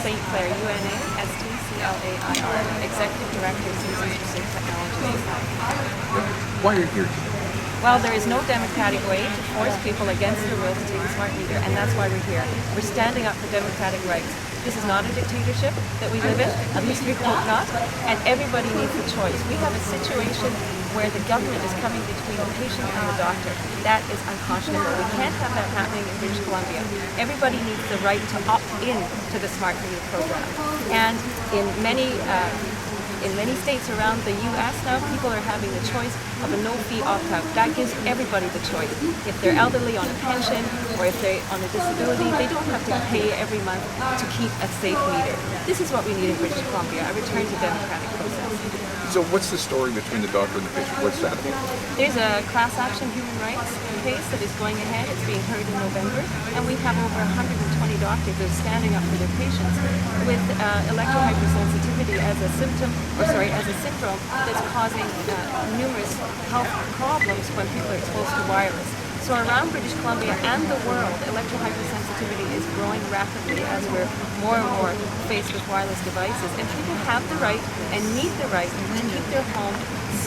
St. Clair, UNASTCLAIR, Executive Director of Citizens for Safe Technology Society. Why are you here? Well, there is no democratic way to force people against their will to take a smart meter, and that's why we're here. We're standing up for democratic rights. This is not a dictatorship that we live in, at least we hope not, and everybody needs a choice. We have a situation where the government is coming between the patient and the doctor. That is unconscionable. We can't have that happening in British Columbia. Everybody needs the right to opt in to the smart meter program. And in many states around the U.S. now, people are having the choice of a no-fee opt-out. That gives everybody the choice. If they're elderly on a pension or if they're on a disability, they don't have to pay every month to keep a safe meter. This is what we need in British Columbia, a return to democratic process. So what's the story between the doctor and the patient? What's that about? There's a class action human rights case that is going ahead. It's being heard in November, and we have over 120 doctors that are standing up for their patients with electrohypersensitivity as a symptom, as a syndrome that's causing numerous health problems when people are exposed to wireless. So around British Columbia and the world, electrohypersensitivity is growing rapidly as we're more and more faced with wireless devices. And people have the right and need the right to keep their home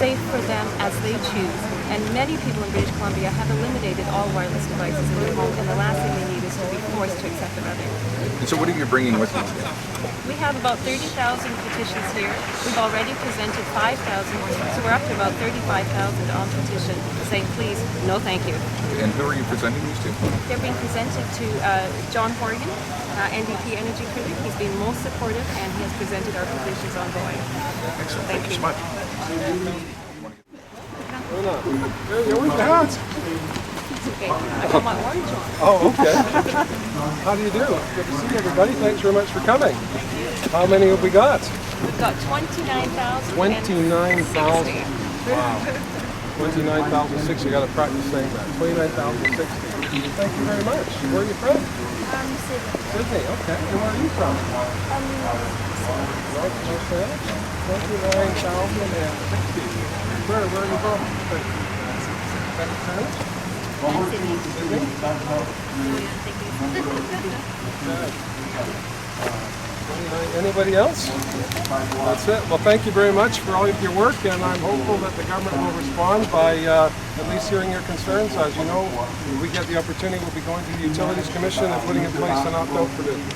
safe for them as they choose. And many people in British Columbia have eliminated all wireless devices in their home, and the last thing they need is to be forced to accept another. And so what are you bringing with you? We have about 30,000 petitions here. We've already presented 5,000, so we're up to about 35,000 on petition saying please, no thank you. And who are you presenting these to? They're being presented to John Horgan, NDP Energy Critic. He's been most supportive and he has presented our petitions ongoing. Excellent. Thank you so much. Okay, I got my orange on. Oh, okay. How do you do? Good to see everybody. Thanks very much for coming. How many have we got? We've got 29,000. 29,000. Wow. 29,060. You got to practice saying that. 29,060. Thank you very much. Where are you from? Sydney. Sydney. Okay. And where are you from? North Wales. 29,060. Where are you from? Anybody else? That's it. Well, thank you very much for all of your work, and I'm hopeful that the government will respond by at least hearing your concerns. As you know, if we get the opportunity, we'll be going to the Utilities Commission and putting in place an opt-out provision.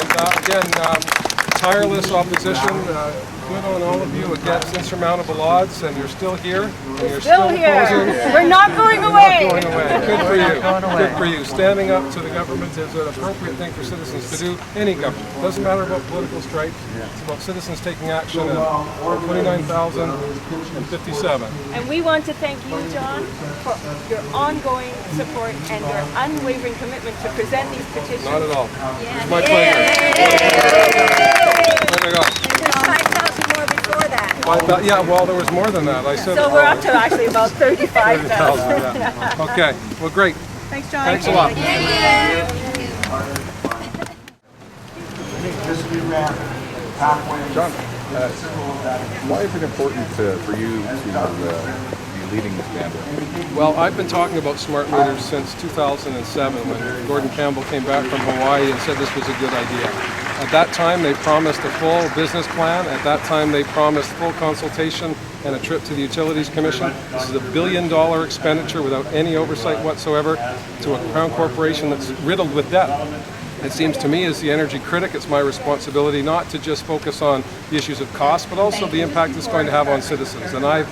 And again, tireless opposition, good on all of you against insurmountable odds, and you're still here. And you're still here. opposing. We're not going away. Not going away. Good for you. Good for you. Standing up to the government is an appropriate thing for citizens to do. Any government. It doesn't matter about political stripe. It's about citizens taking action. And 29,057. And we want to thank you, John, for your ongoing support and your unwavering commitment to present these petitions. Not at all. It's my pleasure. There we go. There's 5,000 more before that. Yeah, well, there was more than that. I said. So we're up to actually about 35,000. Yeah. Okay. Well, great. Thanks, John. Thanks a lot. John, why is it important for you to be leading this band? Well, I've been talking about smart meters since 2007 when Gordon Campbell came back from Hawaii and said this was a good idea. At that time, they promised a full business plan. At that time, they promised full consultation and a trip to the Utilities Commission. This is a $1 billion expenditure without any oversight whatsoever to a Crown corporation that's riddled with debt. It seems to me, as the energy critic, it's my responsibility not to just focus on the issues of cost, but also the impact it's going to have on citizens. And my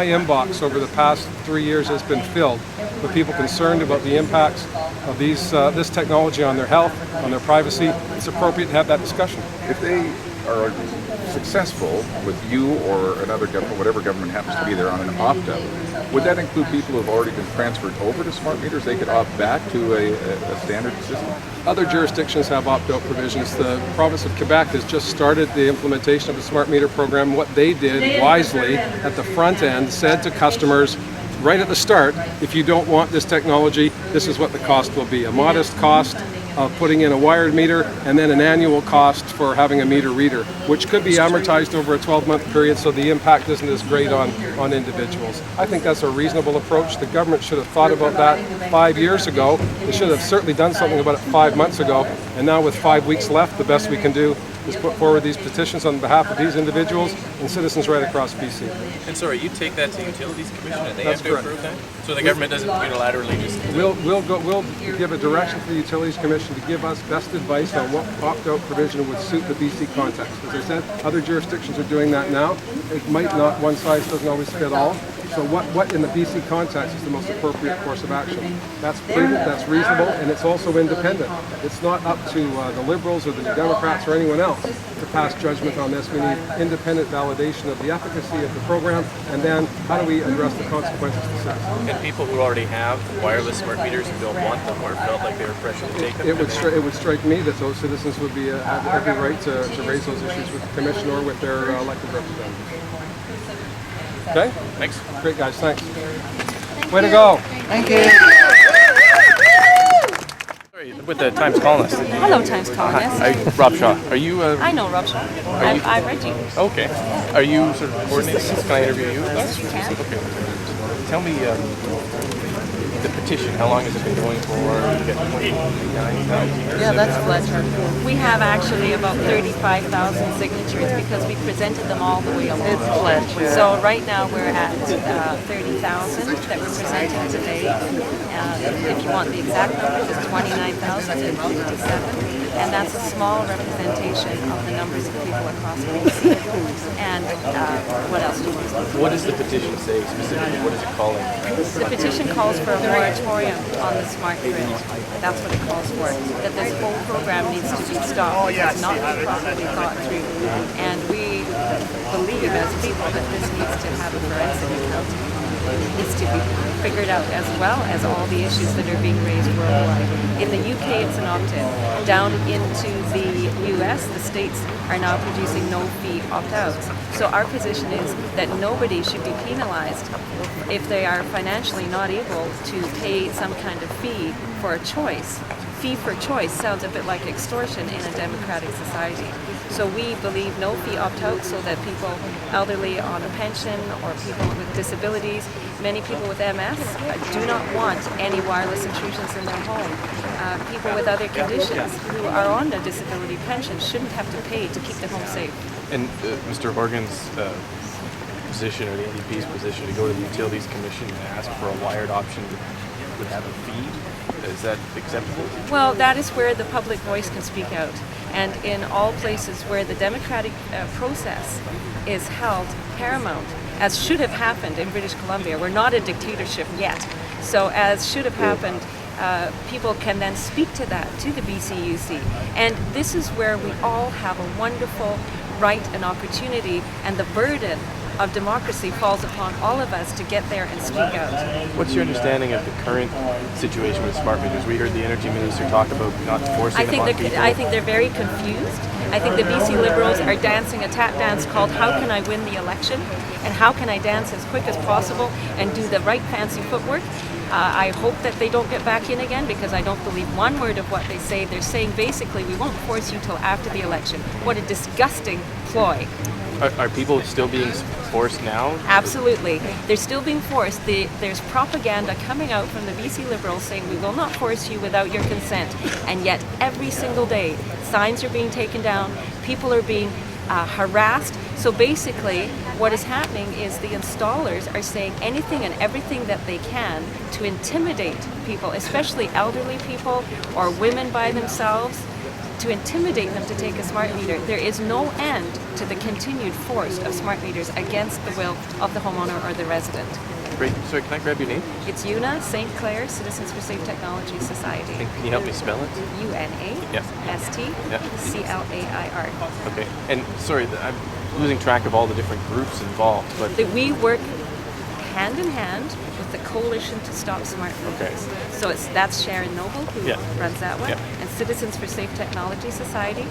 inbox over the past 3 years has been filled with people concerned about the impacts of this technology on their health, on their privacy. It's appropriate to have that discussion. If they are successful with you or another government, whatever government happens to be there, on an opt-out, would that include people who have already been transferred over to smart meters? They could opt back to a standard system? Other jurisdictions have opt-out provisions. The province of Quebec has just started the implementation of the smart meter program. What they did wisely at the front end said to customers right at the start, if you don't want this technology, this is what the cost will be. A modest cost of putting in a wired meter and then an annual cost for having a meter reader, which could be amortized over a 12-month period so the impact isn't as great on individuals. I think that's a reasonable approach. The government should have thought about that 5 years ago. They should have certainly done something about it 5 months ago. And now with 5 weeks left, the best we can do is put forward these petitions on behalf of these individuals and citizens right across BC. And sorry, you take that to Utilities Commission and they That's have to correct. approve that? So the government doesn't unilaterally just... We'll give a direction to the Utilities Commission to give us best advice on what opt-out provision would suit the BC context. As I said, other jurisdictions are doing that now. It might not, one size doesn't always fit all. So what in the BC context is the most appropriate course of action? That's prudent, that's reasonable, and it's also independent. It's not up to the Liberals or the New Democrats or anyone else to pass judgment on this. We need independent validation of the efficacy of the program, and then how do we address the consequences to citizens? And people who already have wireless smart meters and don't want them or felt like they were pressured to take them? It would strike me that those citizens would be have every right to raise those issues with the Commission or with their elected representatives. Okay? Thanks. Great, guys. Thanks. Way to go. Thank you. Sorry, with the Times Colonist. Hello, Times Colonist. Rob Shaw. Are you... I know Rob Shaw. I read you. Okay. Are you sort of coordinating this? Can I interview you? Yes, you can. Okay. Tell me the petition. How long has it been going for? You get 29,000. Yeah, that's Fletcher. We have actually about 35,000 signatures because we presented them all the way along. It's Fletcher. So right now we're at 30,000 that we're presenting today. If you want the exact numbers, it's 29,057. And that's a small representation of the numbers of people across BC. And what else do you want to say? What does the petition say specifically? What is it calling? The petition calls for a moratorium on the smart grid. That's what it calls for. That this whole program needs to be stopped. It's not been properly thought through. And we believe as people that this needs to have a forensic accounting. It needs to be figured out as well as all the issues that are being raised worldwide. In the UK, it's an opt-in. Down into the US, the states are now producing no-fee opt-outs. So our position is that nobody should be penalized if they are financially not able to pay some kind of fee for a choice. Fee for choice sounds a bit like extortion in a democratic society. So we believe no fee opt-out so that people elderly on a pension or people with disabilities, many people with MS do not want any wireless intrusions in their home. People with other conditions who are on a disability pension shouldn't have to pay to keep their home safe. And Mr. Horgan's position, or the NDP's position, to go to the Utilities Commission and ask for a wired option would have a fee? Is that acceptable? Well, that is where the public voice can speak out. And in all places where the democratic process is held paramount, as should have happened in British Columbia, we're not a dictatorship yet. So as should have happened, people can then speak to that, to the BCUC. And this is where we all have a wonderful right and opportunity, and the burden of democracy falls upon all of us to get there and speak out. What's your understanding of the current situation with smart meters? We heard the Energy Minister talk about not forcing them on people. I think they're very confused. I think the BC Liberals are dancing a tap dance called How Can I Win the Election? And how can I dance as quick as possible and do the right fancy footwork? I hope that they don't get back in again, because I don't believe one word of what they say. They're saying basically, we won't force you till after the election. What a disgusting ploy. Are people still being forced now? Absolutely. They're still being forced. There's propaganda coming out from the BC Liberals saying we will not force you without your consent. And yet every single day, signs are being taken down, people are being harassed. So basically, what is happening is the installers are saying anything and everything that they can to intimidate people, especially elderly people or women by themselves, to intimidate them to take a smart meter. There is no end to the continued force of smart meters against the will of the homeowner or the resident. Great. Sorry, can I grab your name? It's Una St. Clair, Citizens for Safe Technology Society. And can you help me spell it? UNA STCLAIR. Okay. And sorry, I'm losing track of all the different groups involved, but That we work hand in hand with the Coalition to Stop Smart Meters. So that's Sharon Noble who runs that one, and Citizens for Safe Technology Society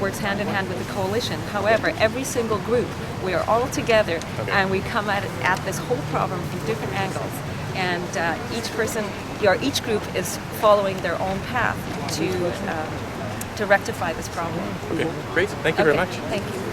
works hand in hand with the Coalition. However, every single group, we are all together and we come at this whole problem from different angles. and each group is following their own path to rectify this problem. Okay, great. Thank you very much. Thank you.